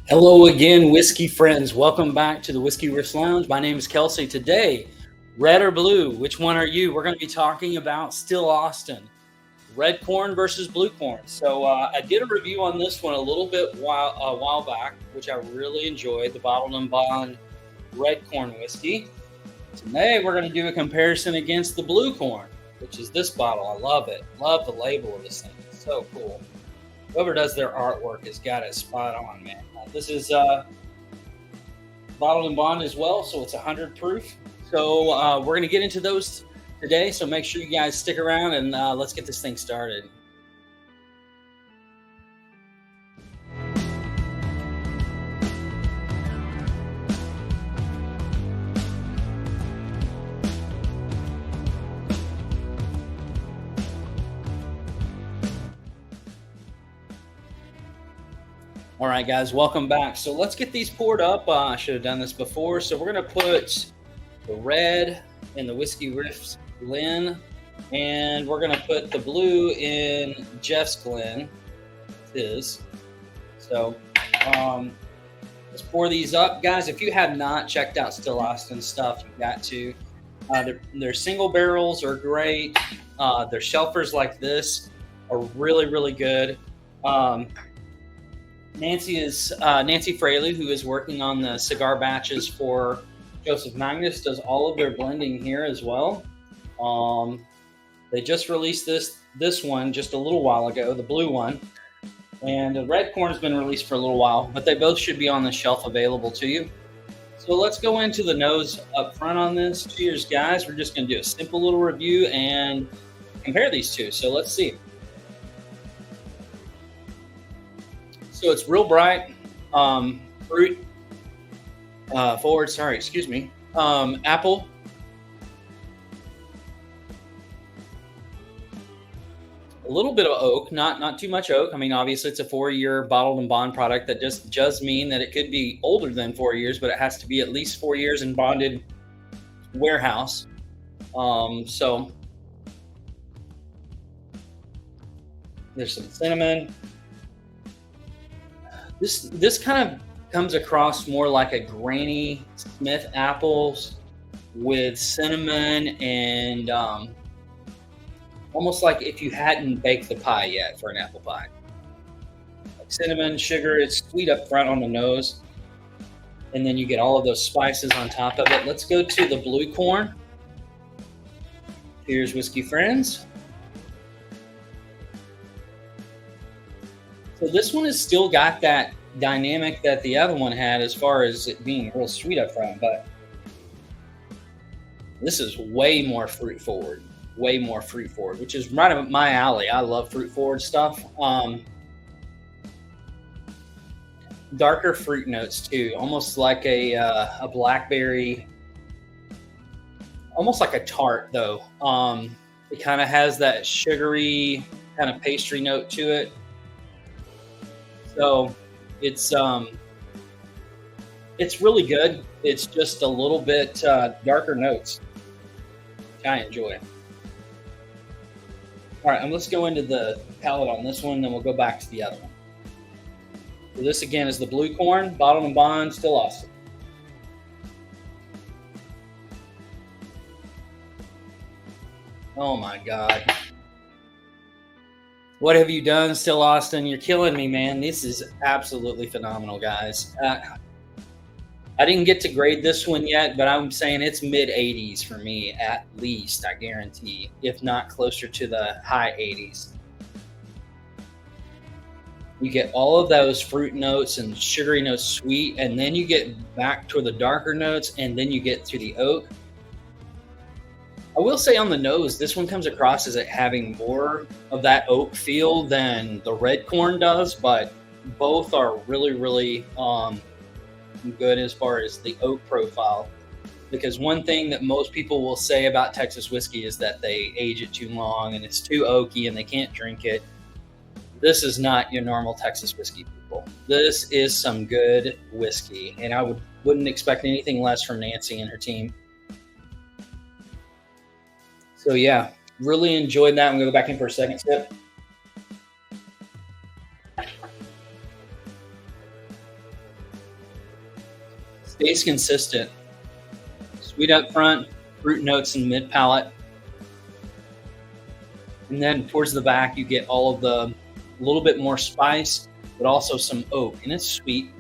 Hello again, whiskey friends. Welcome back to the Whiskey Riffs Lounge. My name is Kelsey. Today, red or blue, which one are you? We're going to be talking about Still Austin, red corn versus blue corn. So I did a review on this one a little bit a while back, which I really enjoyed, the Bottled and Bond red corn whiskey. Today, we're going to do a comparison against the blue corn, which is this bottle. I love it. Love the label of this thing. It's so cool. Whoever does their artwork has got it spot on, man. This is Bottled and Bond as well, so it's 100 proof. So we're going to get into those today, so make sure you guys stick around and let's get this thing started. All right, guys, welcome back. So let's get these poured up. I should have done this before. So we're going to put the red in the Whiskey Riffs Glen, and we're going to put the blue in Jeff's Glen. His. So let's pour these up. Guys, if you have not checked out Still Austin stuff, you've got to. Their single barrels are great. Their shelfers like this are really, really good. Nancy Fraley, who is working on the cigar batches for Joseph Magnus, does all of their blending here as well. They just released this one just a little while ago, the blue one, and the red corn has been released for a little while, but they both should be on the shelf available to you. So let's go into the nose up front on this. Cheers, guys. We're just going to do a simple little review and compare these two. So let's see. So it's real bright, fruit forward. Sorry, excuse me. Apple. A little bit of oak, not too much oak. I mean, obviously it's a 4-year Bottled and Bond product. That just does mean that it could be older than 4 years, but it has to be at least 4 years in bonded warehouse. So there's some cinnamon. This kind of comes across more like a Granny Smith apples with cinnamon and almost like if you hadn't baked the pie yet for an apple pie. Like cinnamon, sugar, it's sweet up front on the nose. And then you get all of those spices on top of it. Let's go to the blue corn. Cheers, whiskey friends. So this one has still got that dynamic that the other one had as far as it being real sweet up front, but this is way more fruit forward, which is right up my alley. I love fruit forward stuff. Darker fruit notes too, almost like a blackberry, almost like a tart though. It kind of has that sugary kind of pastry note to it. So it's really good. It's just a little bit darker notes, which I enjoy. All right, and let's go into the palate on this one, then we'll go back to the other one. So this again is the blue corn, Bottled and Bond, Still Austin. Oh my God. What have you done, Still Austin? You're killing me, man. This is absolutely phenomenal, guys. I didn't get to grade this one yet, but I'm saying it's mid-80s for me, at least, I guarantee, if not closer to the high 80s. You get all of those fruit notes and sugary notes sweet, and then you get back to the darker notes, and then you get to the oak. I will say on the nose, this one comes across as it having more of that oak feel than the red corn does, but both are really, really good as far as the oak profile. Because one thing that most people will say about Texas whiskey is that they age it too long and it's too oaky and they can't drink it. This is not your normal Texas whiskey, people. This is some good whiskey, and I wouldn't expect anything less from Nancy and her team. So yeah, really enjoyed that. I'm gonna go back in for a second sip. Stays consistent. Sweet up front, fruit notes in mid palate, and then towards the back you get all of the a little bit more spice, but also some oak, and it's sweet.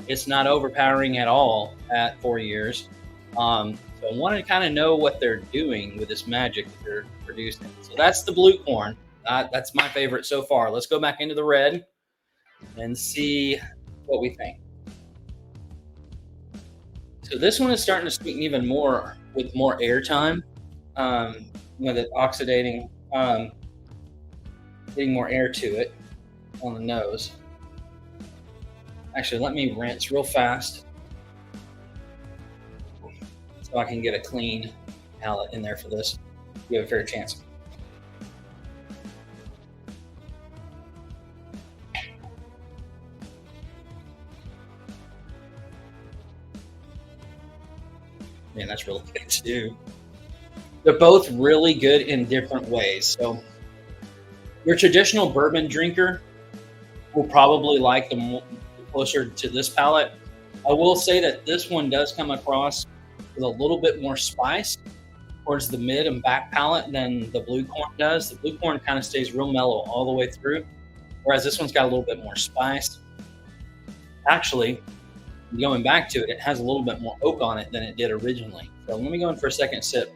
It's not overpowering at all at 4 years. So I wanted to kind of know what they're doing with this magic that they're producing. So that's the blue corn. That's my favorite so far. Let's go back into the red and see what we think. So this one is starting to sweeten even more with more airtime, with it oxidating, getting more air to it on the nose. Actually, let me rinse real fast so I can get a clean palate in there for this. You have a fair chance. Man, that's really good too. They're both really good in different ways. So your traditional bourbon drinker will probably like the closer to this palate. I will say that this one does come across with a little bit more spice towards the mid and back palate than the blue corn does. The blue corn kind of stays real mellow all the way through, whereas this one's got a little bit more spice. Actually, going back to it, it has a little bit more oak on it than it did originally. So let me go in for a second sip.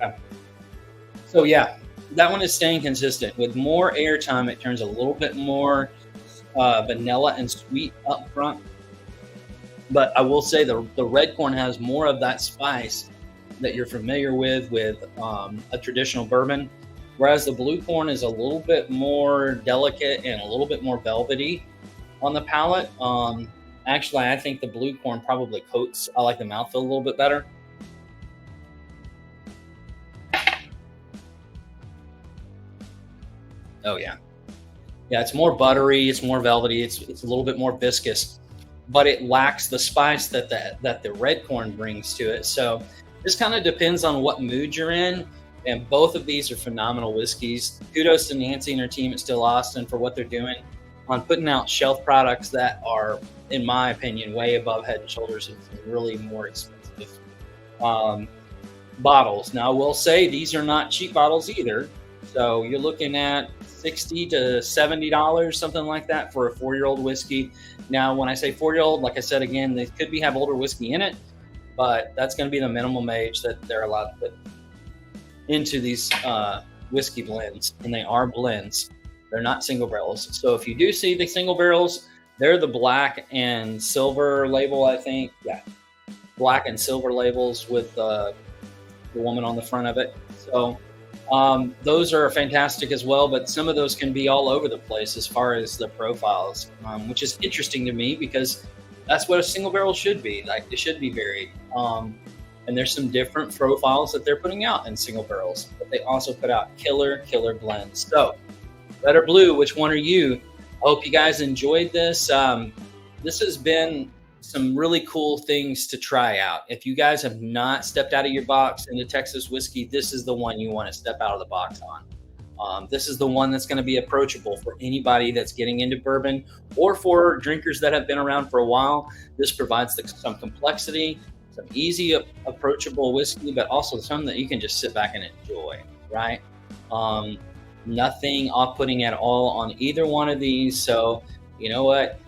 Okay. So yeah, that one is staying consistent. With more airtime, it turns a little bit more vanilla and sweet up front. But I will say the red corn has more of that spice that you're familiar with a traditional bourbon, whereas the blue corn is a little bit more delicate and a little bit more velvety on the palate. Actually, I think the blue corn probably coats, I like the mouthfeel a little bit better. Oh yeah. Yeah, it's more buttery, it's more velvety, it's a little bit more viscous, but it lacks the spice that the red corn brings to it. So this kind of depends on what mood you're in, and both of these are phenomenal whiskeys. Kudos to Nancy and her team at Still Austin for what they're doing on putting out shelf products that are, in my opinion, way above head and shoulders of some really more expensive bottles. Now, I will say these are not cheap bottles either. So you're looking at $60 to $70, something like that, for a 4-year-old whiskey. Now, when I say 4-year-old, like I said again, they could have older whiskey in it, but that's going to be the minimum age that they're allowed to put into these whiskey blends, and they are blends. They're not single barrels. So if you do see the single barrels, they're the black and silver label, I think. Yeah, black and silver labels with the woman on the front of it. So those are fantastic as well, but some of those can be all over the place as far as the profiles, which is interesting to me because that's what a single barrel should be. Like, it should be varied. And there's some different profiles that they're putting out in single barrels, but they also put out killer blends. So red or blue, which one are you? I hope you guys enjoyed this. This has been some really cool things to try out. If you guys have not stepped out of your box into Texas whiskey, this is the one you want to step out of the box on. This is the one that's going to be approachable for anybody that's getting into bourbon, or for drinkers that have been around for a while. This provides some complexity, some easy approachable whiskey, but also some that you can just sit back and enjoy, right? Nothing off-putting at all on either one of these. So you know what?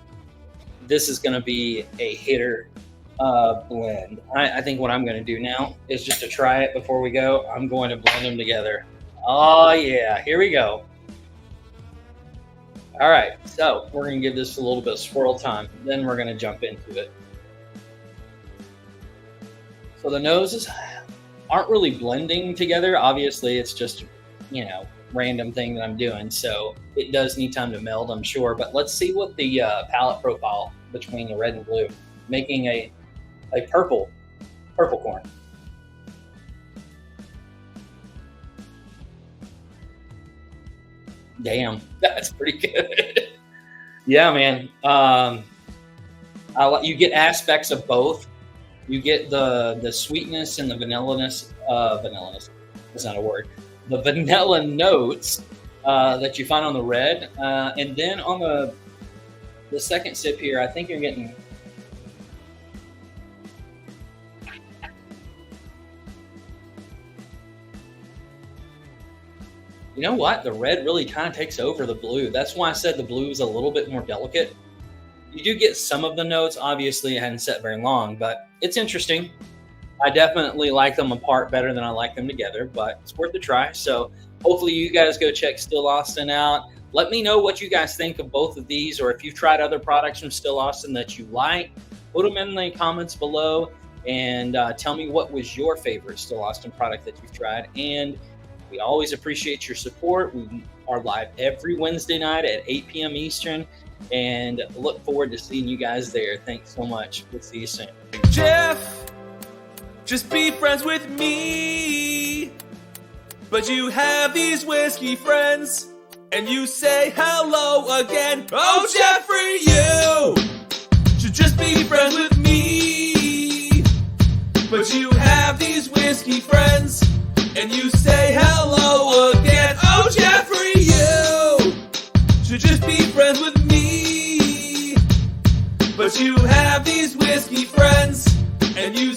This is going to be a hitter blend. I think what I'm going to do now is, just to try it before we go, I'm going to blend them together. Oh yeah, here we go. All right, so we're going to give this a little bit of swirl time, then we're going to jump into it. So the noses aren't really blending together. Obviously, it's just, random thing that I'm doing. So it does need time to meld, I'm sure. But let's see what the palette profile between the red and blue, making a purple corn. Damn, that's pretty good. Yeah, man. You get aspects of both. You get the sweetness and the vanillaness. Vanillaness is not a word. The vanilla notes that you find on the red. And then on the second sip here, I think you're getting. You know what? The red really kind of takes over the blue. That's why I said the blue is a little bit more delicate. You do get some of the notes. Obviously, it hadn't set very long, but it's interesting. I definitely like them apart better than I like them together, but it's worth a try. So hopefully you guys go check Still Austin out. Let me know what you guys think of both of these, or if you've tried other products from Still Austin that you like. Put them in the comments below and tell me what was your favorite Still Austin product that you've tried. And we always appreciate your support. We are live every Wednesday night at 8 p.m. Eastern, and look forward to seeing you guys there. Thanks so much. We'll see you soon. Jeff, just be friends with me. But you have these whiskey friends, and you say hello again. Oh, Jeffrey, you should just be friends with me. But you have these whiskey friends, and you say hello again. Oh, Jeffrey, you should just be friends with me. But you have these whiskey friends, and you